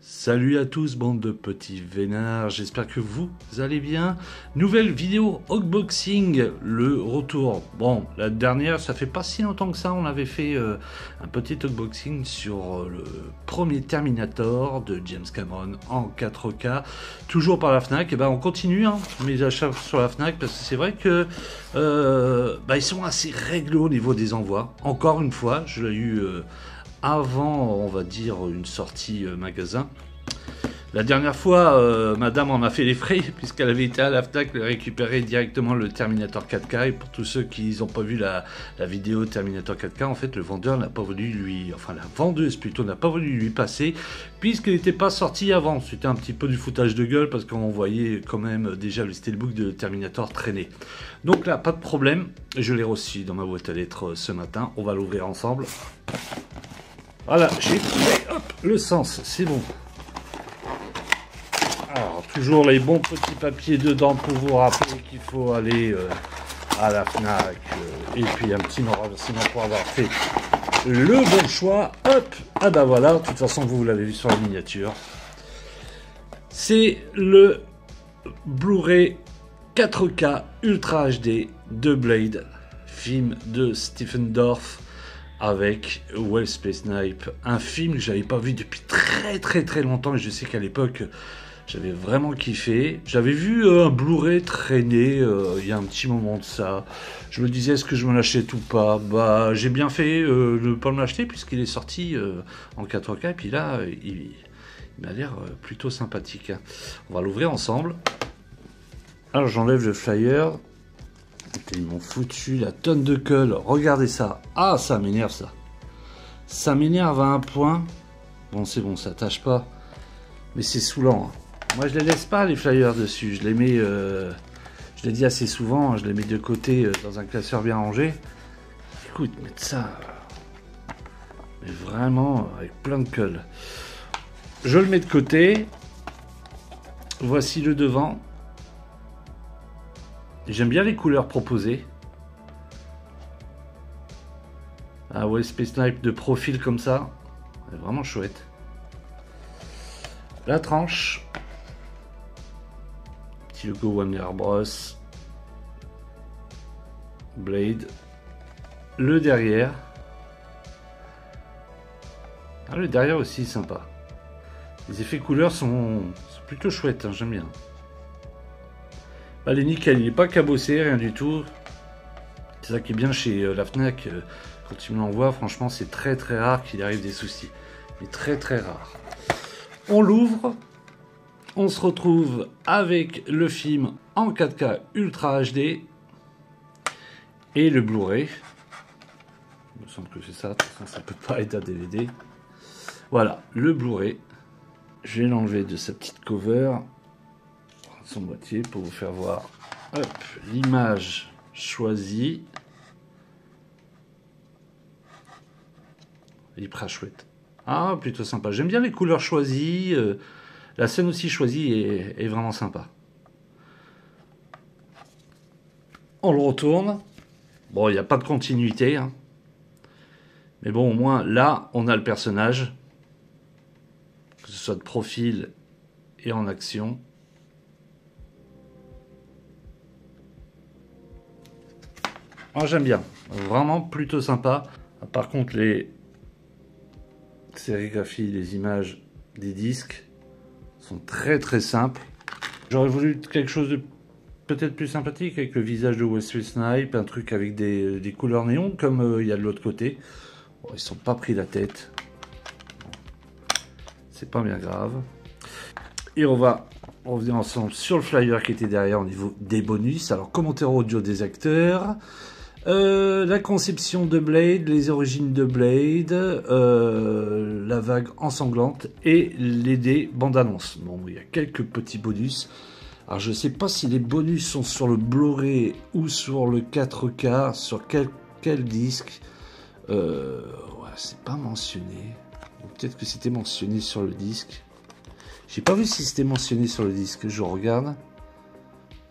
Salut à tous, bande de petits vénards, j'espère que vous allez bien. Nouvelle vidéo unboxing, le retour. Bon, la dernière, ça fait pas si longtemps que ça, on avait fait un petit unboxing sur le premier Terminator de James Cameron en 4K, toujours par la Fnac. Et ben on continue mes achats sur la Fnac, parce que c'est vrai que ils sont assez réglo au niveau des envois. Encore une fois, je l'ai eu... avant, on va dire, une sortie magasin. La dernière fois, madame en a fait les frais, puisqu'elle avait été à la Fnac récupérer directement le Terminator 4K. Et pour tous ceux qui n'ont pas vu la vidéo Terminator 4K, en fait, le vendeur n'a pas voulu lui... Enfin, la vendeuse, plutôt, n'a pas voulu lui passer, puisqu'il n'était pas sorti avant. C'était un petit peu du foutage de gueule, parce qu'on voyait quand même déjà le steelbook de Terminator traîner. Donc là, pas de problème. Je l'ai reçu dans ma boîte à lettres ce matin. On va l'ouvrir ensemble. Voilà, j'ai trouvé le sens, c'est bon. Alors, toujours les bons petits papiers dedans pour vous rappeler qu'il faut aller à la Fnac. Et puis un petit remerciement pour avoir fait le bon choix. Hop, ah bah voilà, de toute façon vous l'avez vu sur la miniature. C'est le Blu-ray 4K Ultra HD de Blade, film de Stephen Dorff, avec Wesley Snipes, un film que j'avais pas vu depuis très longtemps, et je sais qu'à l'époque j'avais vraiment kiffé. J'avais vu un Blu-ray traîner il y a un petit moment de ça. Je me disais, est-ce que je me l'achète ou pas? Bah, j'ai bien fait de ne pas me l'acheter, puisqu'il est sorti en 4K, et puis là il m'a l'air plutôt sympathique. On va l'ouvrir ensemble. Alors j'enlève le flyer. Ils m'ont foutu la tonne de colle. Regardez ça. Ah, ça m'énerve ça. Ça m'énerve à un point. Bon, c'est bon, ça tâche pas. Mais c'est saoulant. Moi, je les laisse pas les flyers dessus. Je les mets, je l'ai dit assez souvent, je les mets de côté dans un classeur bien rangé. Écoute, mettre ça. Mais vraiment, avec plein de colle. Je le mets de côté. Voici le devant. J'aime bien les couleurs proposées. Ah ouais, Space Snipe de profil comme ça. C'est vraiment chouette. La tranche. Petit logo Warner Bros. Blade. Le derrière. Ah, le derrière aussi sympa. Les effets couleurs sont plutôt chouettes, j'aime bien. Elle est nickel, il n'est pas cabossé, rien du tout. C'est ça qui est bien chez la Fnac. Quand il me l'envoie, franchement, c'est très rare qu'il arrive des soucis. Mais très rare. On l'ouvre. On se retrouve avec le film en 4K Ultra HD. Et le Blu-ray. Il me semble que c'est ça. De toute façon, ça peut pas être un DVD. Voilà, le Blu-ray. Je vais l'enlever de sa petite cover. Son boîtier pour vous faire voir l'image choisie. Il est très chouette. Ah, plutôt sympa. J'aime bien les couleurs choisies. La scène aussi choisie est vraiment sympa. On le retourne. Bon, il n'y a pas de continuité. Mais bon, au moins, là, on a le personnage. Que ce soit de profil et en action. Moi j'aime bien, vraiment plutôt sympa. Par contre les sérigraphies, les images des disques sont très simples. J'aurais voulu quelque chose de peut-être plus sympathique avec le visage de Wesley Snipes, un truc avec des couleurs néon comme il y a de l'autre côté. Bon, ils sont pas pris la tête, c'est pas bien grave. Et on va revenir ensemble sur le flyer qui était derrière au niveau des bonus. Alors commentaire audio des acteurs. La conception de Blade, les origines de Blade, la vague ensanglante et les dés bande-annonce. Bon, il y a quelques petits bonus. Alors, je ne sais pas si les bonus sont sur le Blu-ray ou sur le 4K, sur quel disque. Ouais, c'est pas mentionné. Peut-être que c'était mentionné sur le disque. J'ai pas vu si c'était mentionné sur le disque. Je regarde.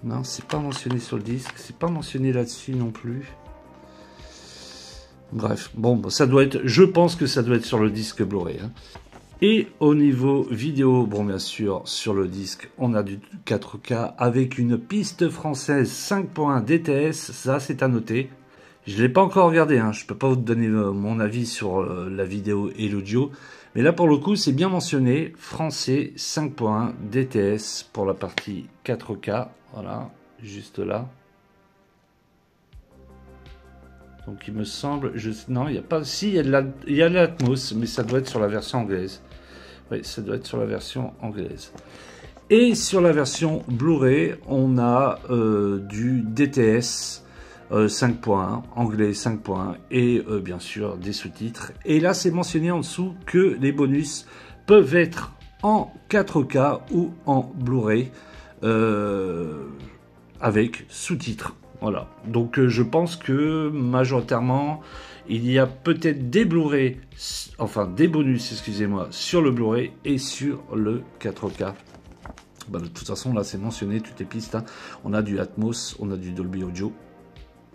Non, c'est pas mentionné sur le disque. C'est pas mentionné là-dessus non plus. Bref, bon, ça doit être, je pense que ça doit être sur le disque Blu-ray. Et au niveau vidéo, bon bien sûr, sur le disque, on a du 4K avec une piste française 5.1 DTS, ça c'est à noter. Je ne l'ai pas encore regardé, hein. Je ne peux pas vous donner mon avis sur la vidéo et l'audio. Mais là pour le coup c'est bien mentionné, français 5.1 DTS pour la partie 4K. Voilà, juste là. Donc il me semble, non il n'y a pas, si il y a de l'Atmos, mais ça doit être sur la version anglaise. Oui, ça doit être sur la version anglaise. Et sur la version Blu-ray, on a du DTS 5.1, anglais 5.1 et bien sûr des sous-titres. Et là, c'est mentionné en dessous que les bonus peuvent être en 4K ou en Blu-ray avec sous-titres. Voilà. Donc je pense que majoritairement, il y a peut-être des Blu-ray, enfin des bonus, excusez-moi, sur le Blu-ray et sur le 4K. Bah, de toute façon, là, c'est mentionné, toutes les pistes. Hein. On a du Atmos, on a du Dolby Audio.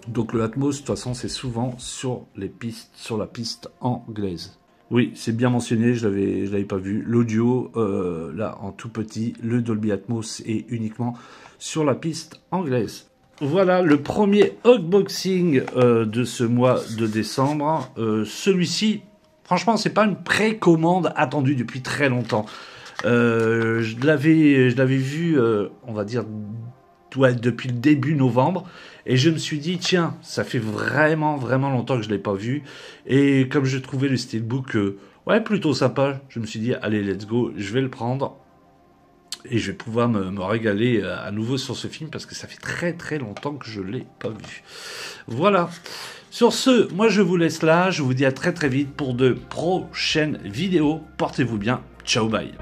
Donc le Atmos, de toute façon, c'est souvent sur les pistes, sur la piste anglaise. Oui, c'est bien mentionné, je l'avais pas vu. L'audio, là, en tout petit, le Dolby Atmos est uniquement sur la piste anglaise. Voilà le premier unboxing de ce mois de décembre. Celui-ci, franchement, c'est pas une précommande attendue depuis très longtemps. Je l'avais vu, on va dire, ouais, depuis le début novembre. Et je me suis dit, tiens, ça fait vraiment longtemps que je ne l'ai pas vu. Et comme je trouvais le steelbook ouais, plutôt sympa, je me suis dit, allez, let's go, je vais le prendre. Et je vais pouvoir me régaler à nouveau sur ce film parce que ça fait très longtemps que je ne l'ai pas vu. Voilà. Sur ce, moi je vous laisse là. Je vous dis à très vite pour de prochaines vidéos. Portez-vous bien. Ciao, bye.